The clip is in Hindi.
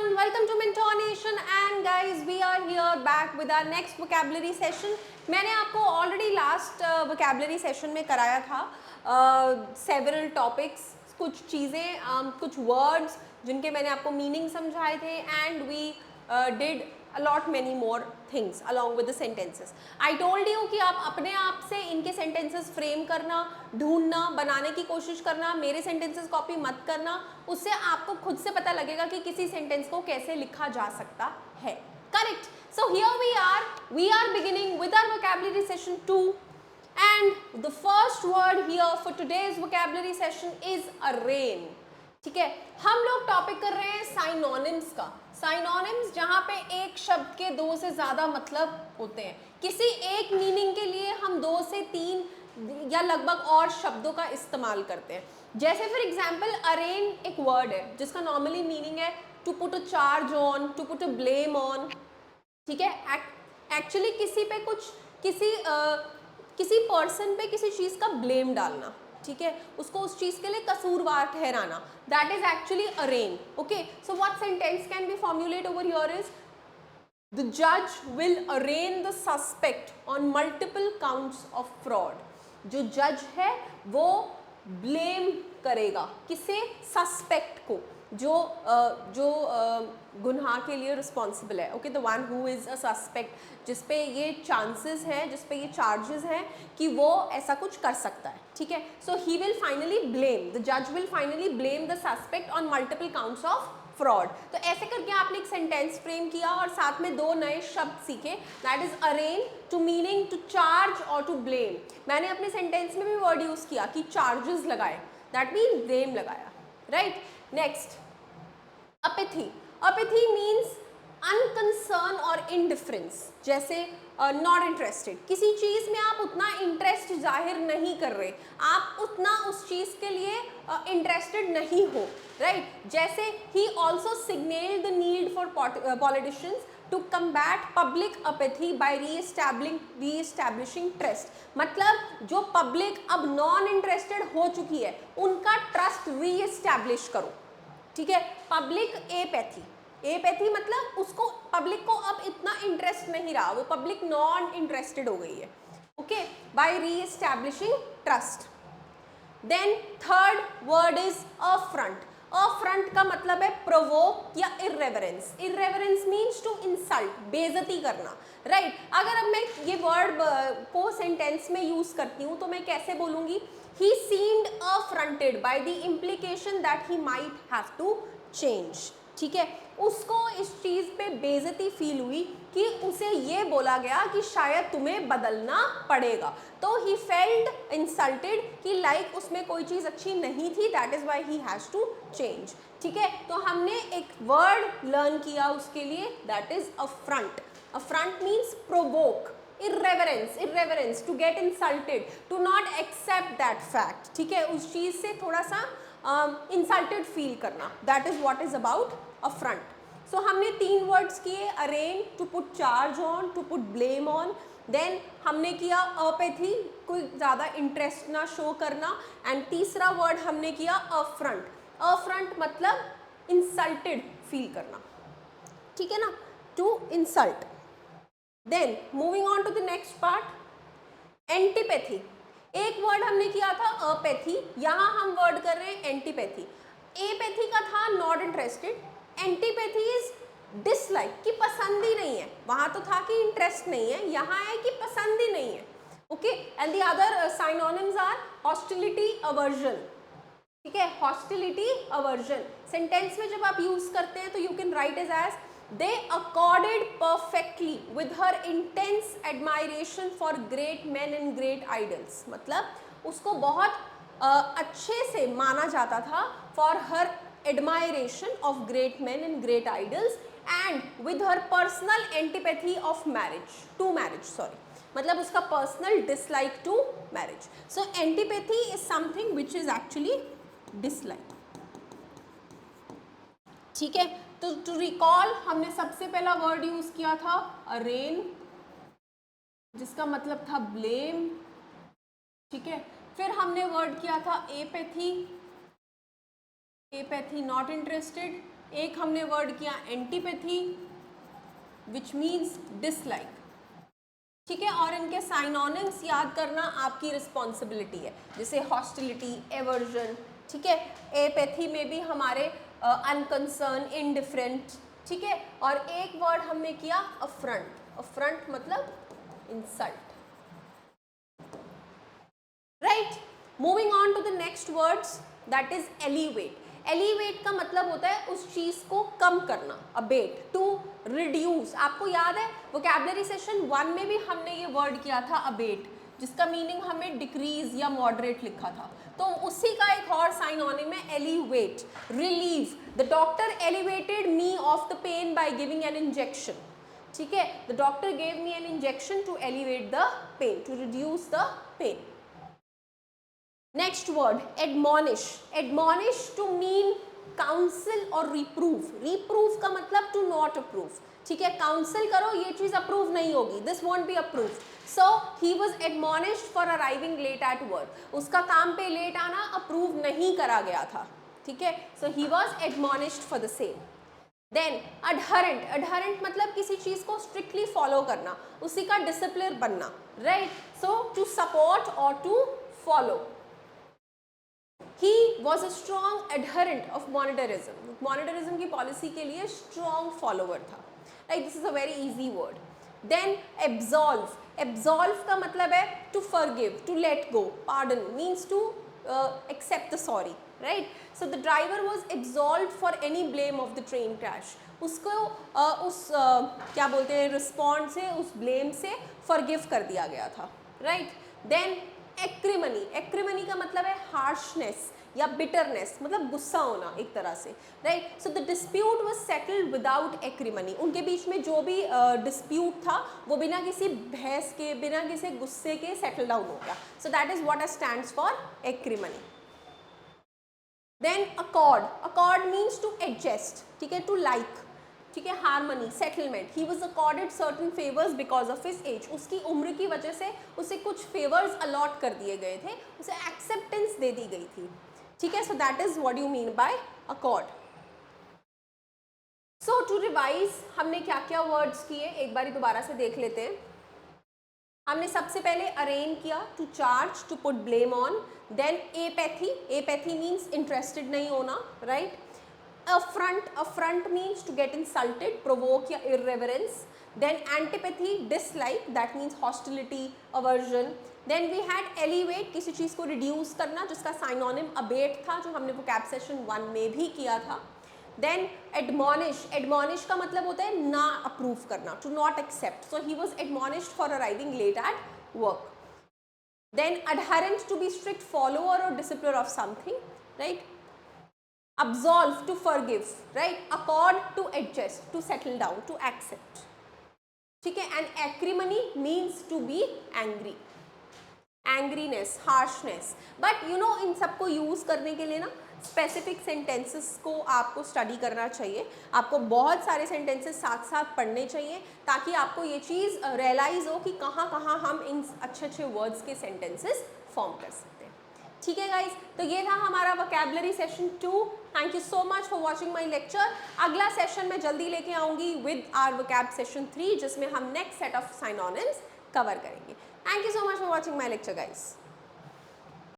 everyone, welcome to Mentor Nation and guys we are here back with our next vocabulary session. मैंने आपको already last vocabulary session में कराया था several topics, कुछ चीज़ें कुछ words जिनके मैंने आपको meaning समझाए थे and we did a lot many more things along with the sentences. I told you कि आप अपने आप से इनके sentences frame करना, ढूंढना, बनाने की कोशिश करना, मेरे sentences copy मत करना, उससे आपको खुद से पता लगेगा कि किसी sentence को कैसे लिखा जा सकता है. Correct? So here we are beginning with our vocabulary session 2 and the first word here for today's vocabulary session is arraign. ठीक है, हम लोग टॉपिक कर रहे हैं साइनोनिम्स का. साइनोनिम्स जहाँ पे एक शब्द के दो से ज़्यादा मतलब होते हैं. किसी एक मीनिंग के लिए हम 2 से 3 या लगभग और शब्दों का इस्तेमाल करते हैं. जैसे फॉर एग्जाम्पल अरेन एक वर्ड है जिसका नॉर्मली मीनिंग है to put a charge on, to put a blame on. ठीक है, एक्चुअली किसी पे कुछ किसी पर्सन पे किसी चीज़ का ब्लेम डालना. ठीक है, उसको उस चीज के लिए कसूरवार ठहराना, that is actually arraign. Okay, so what sentence can be formulate over here is the जज will arraign the suspect on multiple counts of fraud. जो जज है वो ब्लेम करेगा किसे? सस्पेक्ट को, जो गुनाह के लिए रिस्पॉन्सिबल है. Okay, the one who is a suspect, जिसपे ये चांसेस हैं, जिसपे ये चार्जेस हैं कि वो ऐसा कुछ कर सकता है. ठीक है, so he will finally blame, the जज will finally blame the suspect on multiple counts of fraud. तो ऐसे करके आपने एक सेंटेंस फ्रेम किया और साथ में 2 नए शब्द सीखे, that is arraign two meaning to charge और टू ब्लेम. मैंने अपने सेंटेंस में भी वर्ड यूज किया कि चार्जेस लगाए, दैट मीन ब्लेम लगाया. Right, next apathy. Apathy means unconcern और इनडिफरेंस. जैसे नॉट इंटरेस्टेड, किसी चीज़ में आप उतना इंटरेस्ट जाहिर नहीं कर रहे, आप उतना उस चीज़ के लिए इंटरेस्टेड नहीं हो. राइट, जैसे he also signalled the need for politicians to combat public apathy by reestablishing trust. मतलब जो पब्लिक अब नॉन इंटरेस्टेड हो चुकी है उनका ट्रस्ट रीएस्टैब्लिश करो. ठीक है, पब्लिक एपैथी मतलब उसको, पब्लिक को अब इतना इंटरेस्ट नहीं रहा, वो पब्लिक नॉन इंटरेस्टेड हो गई है. Okay, by reestablishing trust. Then third word is affront. Affront का मतलब है प्रोवोक या irreverence. Irreverence means to insult, बेइज्जती करना. राइट, अगर अब मैं ये वर्ड को सेंटेंस में यूज करती हूँ तो मैं कैसे बोलूँगी? He seemed affronted by the implication that he might have to change. ठीक है, उसको इस चीज़ पे बेइज्जती फील हुई कि उसे ये बोला गया कि शायद तुम्हें बदलना पड़ेगा. तो he felt insulted कि लाइक उसमें कोई चीज़ अच्छी नहीं थी, that is why he has to change. ठीक है, तो हमने एक वर्ड लर्न किया उसके लिए, that is affront. Affront means provoke. irreverence, to get insulted, to not accept that fact. ठीक है, उस चीज़ से थोड़ा सा insulted feel करना, that is what is about affront. So हमने 3 words किए, arraign, to put charge on, to put blame on. Then हमने किया apathy, कोई ज़्यादा इंटरेस्ट ना शो करना. एंड तीसरा वर्ड हमने किया affront. affront मतलब insulted फील करना. ठीक है ना, to insult. Then moving on to the next part, antipathy. एक वर्ड हमने किया था अपैथी, यहाँ हम वर्ड कर रहे हैं एंटीपैथी. एपैथी का था not interested, antipathy is dislike, कि पसंद ही नहीं है. वहाँ तो था कि इंटरेस्ट नहीं है, यहाँ है कि पसंद ही नहीं है. Okay, and the other synonyms are hostility, aversion. ठीक है, हॉस्टिलिटी, अवर्जन सेंटेंस में जब आप यूज करते हैं तो you can write as they accorded perfectly with her intense admiration for great men and great idols. मतलब उसको बहुत अच्छे से माना जाता था for her admiration of great men and great idols and with her personal antipathy of marriage, मतलब उसका personal dislike to marriage. So antipathy is something which is actually dislike. ठीक है, तो टू रिकॉल हमने सबसे पहला वर्ड यूज किया था अरेन, जिसका मतलब था ब्लेम. ठीक है, फिर हमने वर्ड किया था एपैथी नॉट इंटरेस्टेड. एक हमने वर्ड किया एंटीपैथी विच मीन्स डिसलाइक, ठीक है। और इनके साइनोनिम्स याद करना आपकी रिस्पॉन्सिबिलिटी है, जैसे हॉस्टिलिटी, एवर्जन, ठीक है। एपैथी में भी हमारे अनकंसर्न, इनडिफरेंट, ठीक है। और एक वर्ड हमने किया अफ्रंट, अफ्रंट मतलब insult, right. Moving on to the next words, that is elevate. Elevate का मतलब होता है उस चीज को कम करना, अबेट, टू रिड्यूस। आपको याद है वोकैबुलरी सेशन 1 में भी हमने ये वर्ड किया था अबेट, जिसका मीनिंग हमें डिक्रीज या मॉडरेट लिखा था। तो उसी का एक और साइनोनिम है elevate, relieve. The doctor elevated me of the pain by giving an injection, ठीक है। The doctor gave me an injection to elevate the pain, to reduce the pain. Next word admonish. Admonish to mean counsel और रिप्रूव। रिप्रूव का मतलब टू नॉट अप्रूव, ठीक है। काउंसिल करो, ये चीज अप्रूव नहीं होगी, this won't be approve. So he was admonished for arriving late at work. उसका काम पे लेट आना अप्रूव नहीं करा गया था, ठीक है। So he was admonished for the same. Then adherent. Adherent मतलब किसी चीज को स्ट्रिक्टली फॉलो करना, उसी का डिसिप्लिन बनना, राइट। सो टू सपोर्ट और to follow. He was a strong adherent of monetarism. Monetarism की पॉलिसी के लिए strong follower था, right? This is a very easy word. Then absolve. Absolve का मतलब है to forgive, to let go. Pardon means to accept the sorry, right? So the driver was absolved for any blame of the train crash. उसको क्या बोलते हैं रिस्पॉन्ड से, उस ब्लेम से forgive कर दिया गया था, right? Then एक्रिमनी। एक्रिमनी का मतलब है हार्शनेस या बिटरनेस, मतलब गुस्सा होना एक तरह से, right. So the dispute was settled without acrimony. उनके बीच में जो भी डिस्प्यूट था वो बिना किसी बहस के, बिना किसी गुस्से के सेटल डाउन हो गया। So that is what stands for acrimony. Then accord. Accord means to adjust, ठीक है, टू लाइक, ठीक है। Harmony, settlement. He was accorded certain favours because of his age. उसकी उम्र की वजह से उसे कुछ फेवर्स अलॉट कर दिए गए थे, उसे एक्सेप्टेंस दे दी गई थी, ठीक है। So that is what you mean by accord. So to revise हमने क्या क्या वर्ड्स किए एक बार दोबारा से देख लेते हैं। हमने सबसे पहले अरेन किया, to charge, to put blame on. Then apathy. Apathy means interested नहीं होना, right. Affront. Affront means to get insulted, provoke या irreverence. Then antipathy, dislike, that means hostility, aversion. Then we had elevate, किसी चीज़ को reduce करना, जिसका synonym abate था, जो हमने vocab session 1 में भी किया था. Then admonish. Admonish का मतलब होता है ना approve करना, to not accept. So he was admonished for arriving late at work. Then adherent, to be strict follower or discipler of something, right? Absolve, to forgive, right? Accord, to adjust, to settle down, to accept, ठीक है। And acrimony means to be angry, angriness, harshness. But you know इन सबको यूज करने के लिए ना स्पेसिफिक सेंटेंसेस को आपको स्टडी करना चाहिए। आपको बहुत सारे सेंटेंसेस साथ साथ पढ़ने चाहिए ताकि आपको ये चीज़ रियलाइज हो कि कहाँ कहाँ हम इन अच्छे अच्छे वर्ड्स के सेंटेंसेस फॉर्म कर सकते हैं, ठीक है गाइज। तो ये था हमारा vocabulary session 2। Thank you so much for watching my lecture. अगला सेशन मैं जल्दी लेके आऊँगी विद आर वोकैब सेशन 3, जिसमें हम next set of synonyms cover करेंगे। Thank you so much for watching my lecture guys.